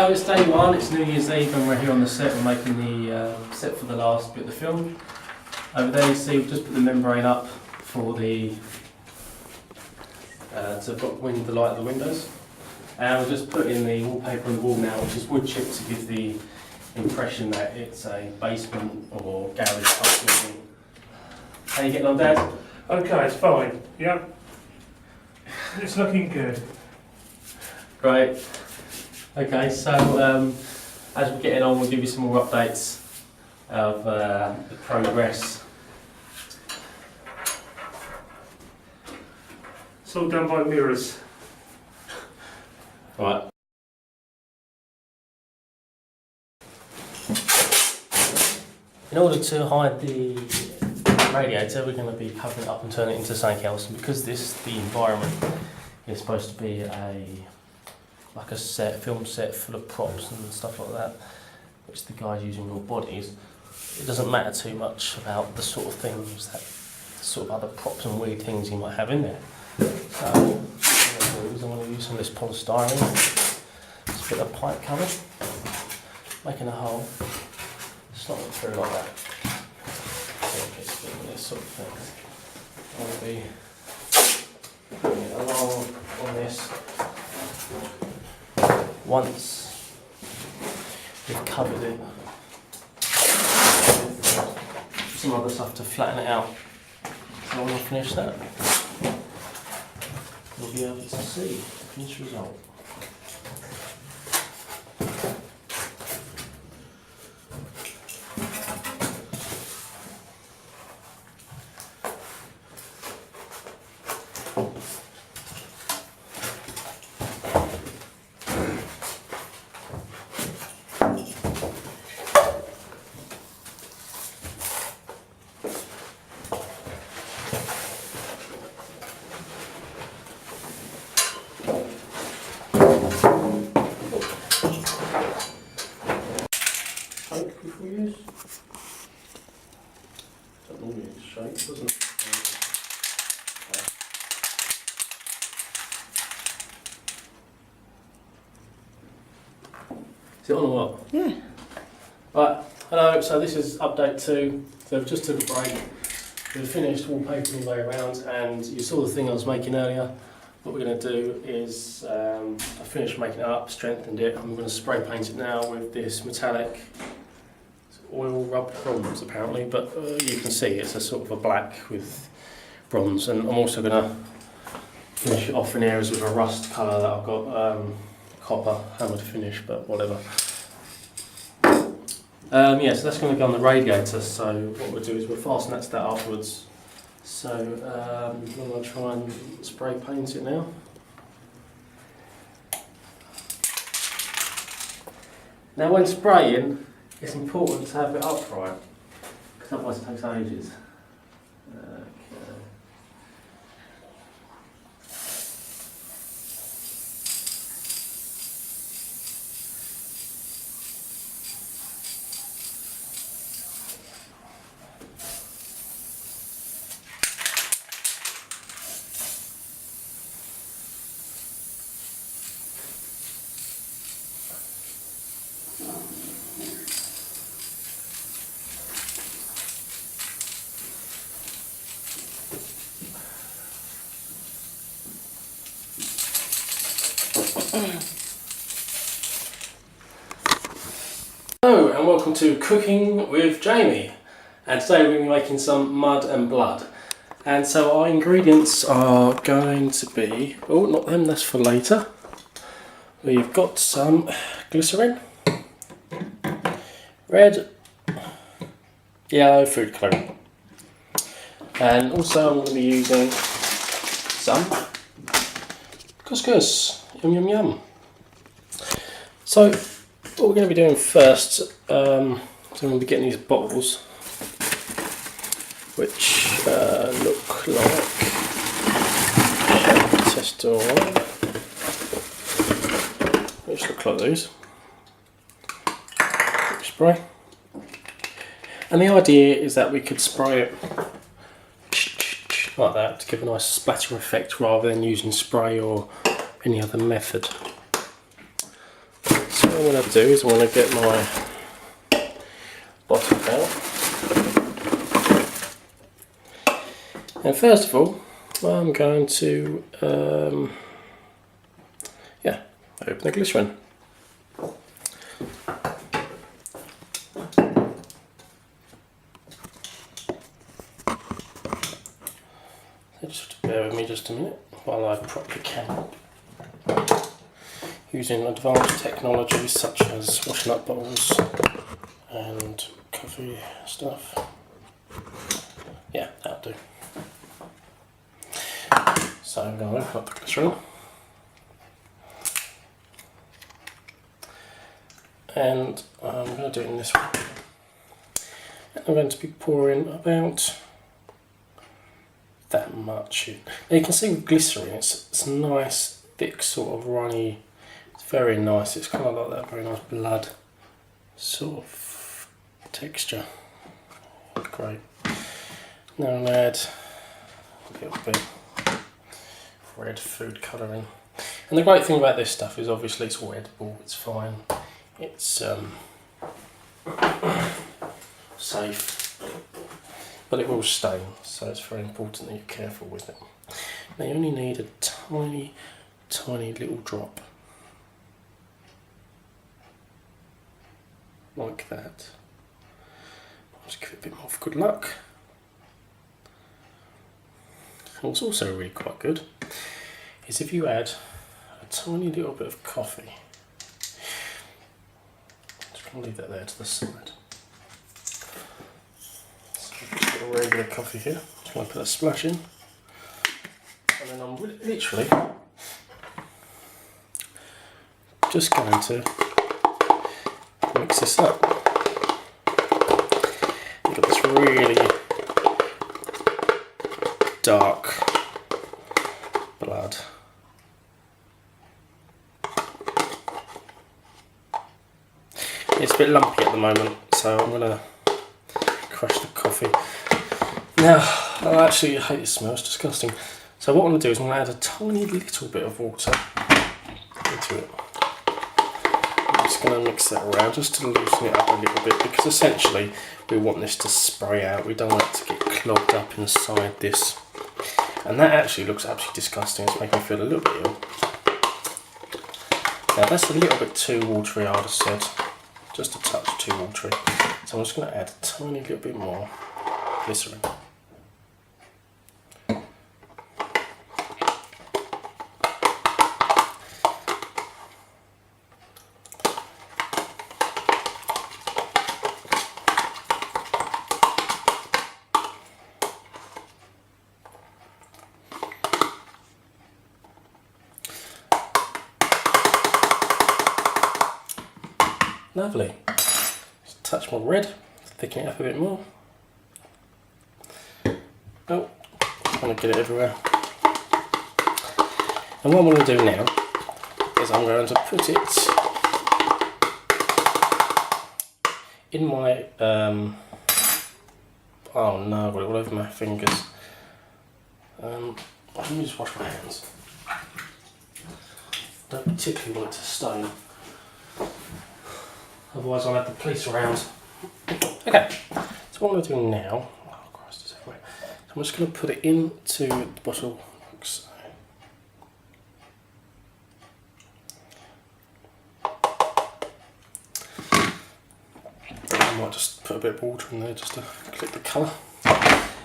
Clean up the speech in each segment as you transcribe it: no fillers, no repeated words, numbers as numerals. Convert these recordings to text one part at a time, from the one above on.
So it's day one, it's New Year's Eve and we're here on the set. We're making the set for the last bit of the film. Over there you see we've just put the membrane up for the to win the light of the windows. And we'll just put in the wallpaper on the wall now, which is wood chip, to give the impression that it's a basement or garage type building. How you getting on, Dad? Okay, it's fine. Yep. It's looking good. Great. Okay, so as we're getting on, we'll give you some more updates of the progress. It's all done by mirrors. Right. In order to hide the radiator, we're going to be covering it up and turning it into something else. And because the environment is supposed to be like a film set full of props and stuff like that, which the guys using real bodies, it doesn't matter too much about the sort of things that, sort of other props and weird things you might have in there. So I'm going to use some of this polystyrene, just a bit of pipe cover, making a hole, slot it through like that. So this sort of thing. I'll be putting it along on this. Once we've covered it with some other stuff to flatten it out. So when I finish that, you'll be able to see the finished result. Before use. Don't normally use shake, doesn't it? Is it on or what? Yeah. Right, hello, so this is update 2. So we've just took a break. We've finished wallpapering all the way around, and you saw the thing I was making earlier. What we're going to do is, I finished making it up, strengthened it, and we're going to spray paint it now with this metallic oil rubbed bronze apparently, but you can see it's a sort of a black with bronze, and I'm also going to finish it off in areas with a rust colour that I've got copper hammered finish, but whatever. Yeah, so that's going to go on the radiator, so what we'll do is we'll fasten that to that afterwards. So I'm going to try and spray paint it now. Now when spraying, it's important to have it upright, because otherwise it takes ages. Okay. Hello and welcome to Cooking with Jamie, and today we're going to be making some mud and blood. And so our ingredients are going to be, oh not them, that's for later. We've got some glycerin, red, yellow food colouring, and also I'm going to be using some couscous, yum yum yum. So what we're going to be doing first, so I'm going to be getting these bottles, which look like tester oil, which look like these. Spray. And the idea is that we could spray it like that to give a nice splatter effect rather than using spray or any other method. So what I'm going to do is I'm going to get my bottle out. And first of all, I'm going to open the glycerin. So just bear with me just a minute while I prop the can up. Using advanced technologies such as washing up bottles and coffee stuff. Yeah, that'll do. So I'm going to open up the glycerin. And I'm going to do it in this way. And I'm going to be pouring about that much in. Now you can see with glycerin, it's nice, thick, sort of runny. It's very nice. It's kind of like that very nice blood sort of texture. Great. Now I'll add a little bit of red food colouring. And the great thing about this stuff is obviously it's all edible, it's fine. It's safe, but it will stain, so it's very important that you're careful with it. Now you only need a tiny, tiny little drop, like that. Just give it a bit more of good luck. And what's also really quite good is if you add a tiny little bit of coffee. I'll leave that there to the side. So I've just got a regular coffee here. Just going to put a splash in. And then I'm literally just going to mix this up. You've got this really dark blood. It's a bit lumpy at the moment, so I'm going to crush the coffee. Now, I actually hate this smell, it's disgusting. So what I'm going to do is I'm going to add a tiny little bit of water into it. I'm just going to mix that around just to loosen it up a little bit, because essentially we want this to spray out. We don't want it to get clogged up inside this. And that actually looks absolutely disgusting. It's making me feel a little bit ill. Now that's a little bit too watery, I would have said. Just a touch too watery. So I'm just going to add a tiny little bit more glycerin. Lovely. Just a touch more red, thicken it up a bit more. Oh, I'm going to get it everywhere. And what I'm going to do now is I'm going to put it in my, oh no, I've got it all over my fingers. Let me just wash my hands. Don't particularly want it to stain. Otherwise I'll have the police around. Okay, so what I'm going to do now, oh Christ, it's everywhere. So I'm just going to put it into the bottle. So. I might just put a bit of water in there just to clip the colour.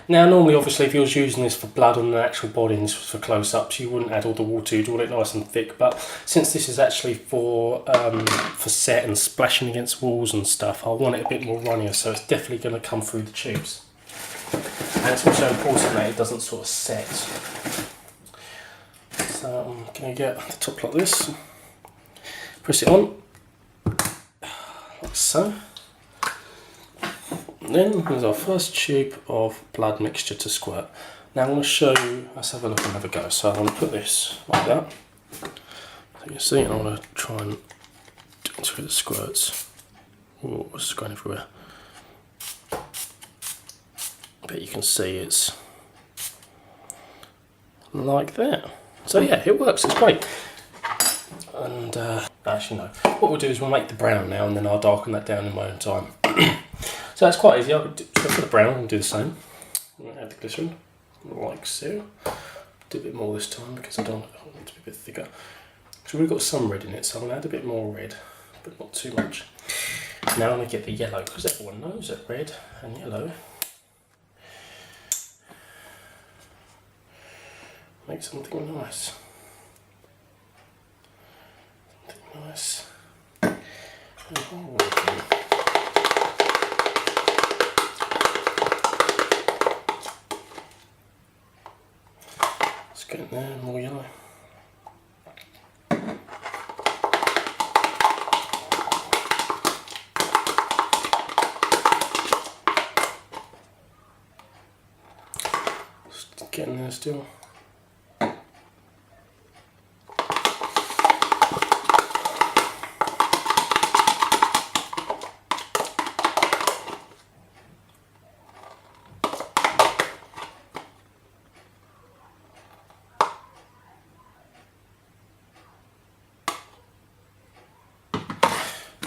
Now normally obviously if you was using this for blood on the actual body and this was for close-ups, you wouldn't add all the water, you'd want it nice and thick, but since this is actually for set and splashing against walls and stuff, I want it a bit more runnier, so it's definitely going to come through the tubes. And it's also important that it doesn't sort of set. So I'm going to get the top like this, press it on, like so. And then there's our first tube of blood mixture to squirt. Now I'm going to show you, let's have a look and have a go. So I'm going to put this like that. So you can see, and I'm going to try and do it so it squirts. Oh, it's going everywhere. But you can see it's like that. So yeah, it works, it's great. And actually no, what we'll do is we'll make the brown now, and then I'll darken that down in my own time. So that's quite easy. I could go for the brown and do the same. Add the glycerin, like so. Do a bit more this time because I want it to be a bit thicker. So we've got some red in it, so I'm going to add a bit more red, but not too much. Now I'm going to get the yellow, because everyone knows that red and yellow make something nice. Something nice. Oh. Let's get in there, more yellow. Getting there still.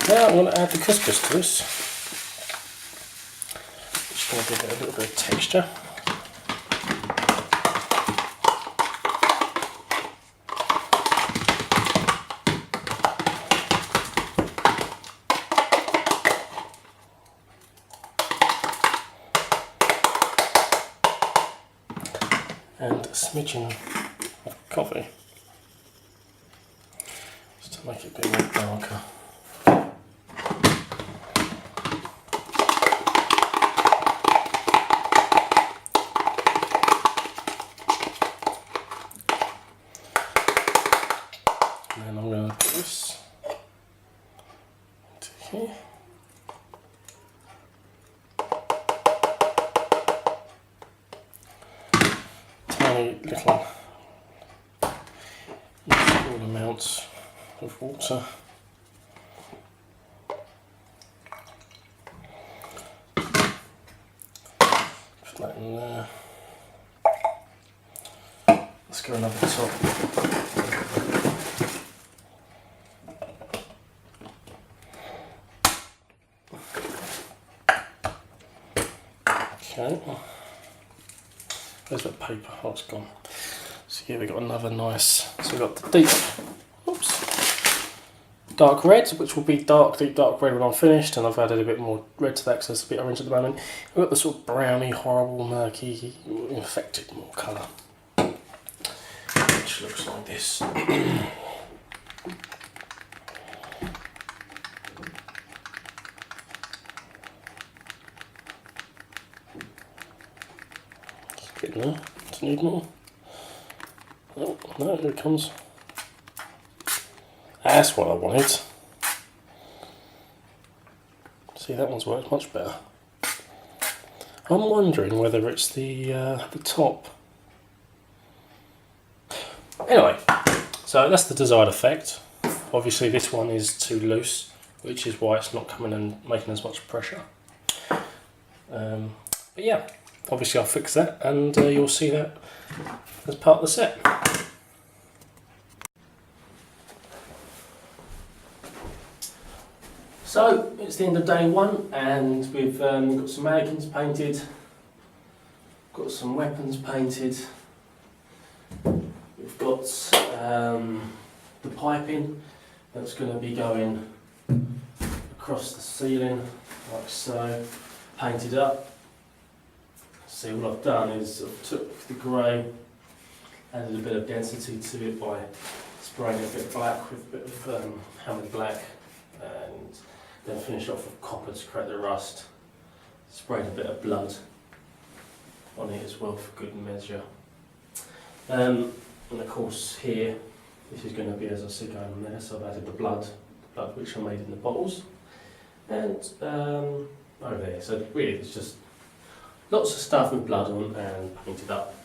Now I'm going to add the couscous to this. Just going to give it a little bit of texture. And a smidgen of coffee, just to make it a bit more darker. And then I'm going to put this into here. Little small amounts of water. Put that in there. Let's go another top. Okay. Where's that paper? Oh, it's gone. So here we've got another nice, so we've got the deep, dark red, which will be deep dark red when I'm finished, and I've added a bit more red to that because it's a bit orange at the moment. We've got the sort of browny, horrible, murky, infected more colour, which looks like this. Getting there. Does it need more? Oh, no, here it comes. That's what I wanted. See, that one's worked much better. I'm wondering whether it's the top. Anyway, so that's the desired effect. Obviously this one is too loose, which is why it's not coming and making as much pressure. But yeah, obviously I'll fix that, and you'll see that as part of the set. So it's the end of day one, and we've got some mannequins painted, got some weapons painted, we've got the piping that's going to be going across the ceiling like so, painted up. See, what I've done is I've took the grey, added a bit of density to it by spraying a bit black with a bit of hammered black, and then finished off with copper to create the rust. Sprayed a bit of blood on it as well for good measure. And of course here, this is going to be, as I said, going on there, so I've added the blood which I made in the bottles. And over there, so really it's just lots of stuff with blood on and painted up.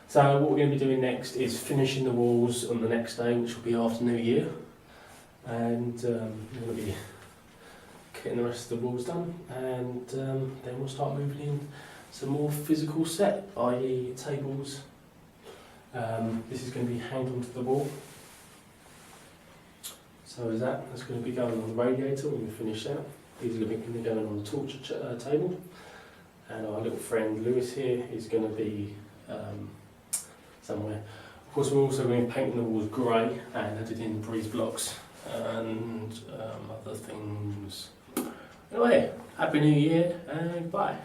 So what we're going to be doing next is finishing the walls on the next day, which will be after New Year. And we're going to be getting the rest of the walls done, and then we'll start moving in some more physical set, i.e. tables. This is going to be hanged onto the wall. So is that's going to be going on the radiator when we finish that. These are going to be going on the torture table. And our little friend Lewis here is going to be somewhere. Of course, we're also going to be painting the walls grey and added in breeze blocks and other things. Anyway, Happy New Year and bye.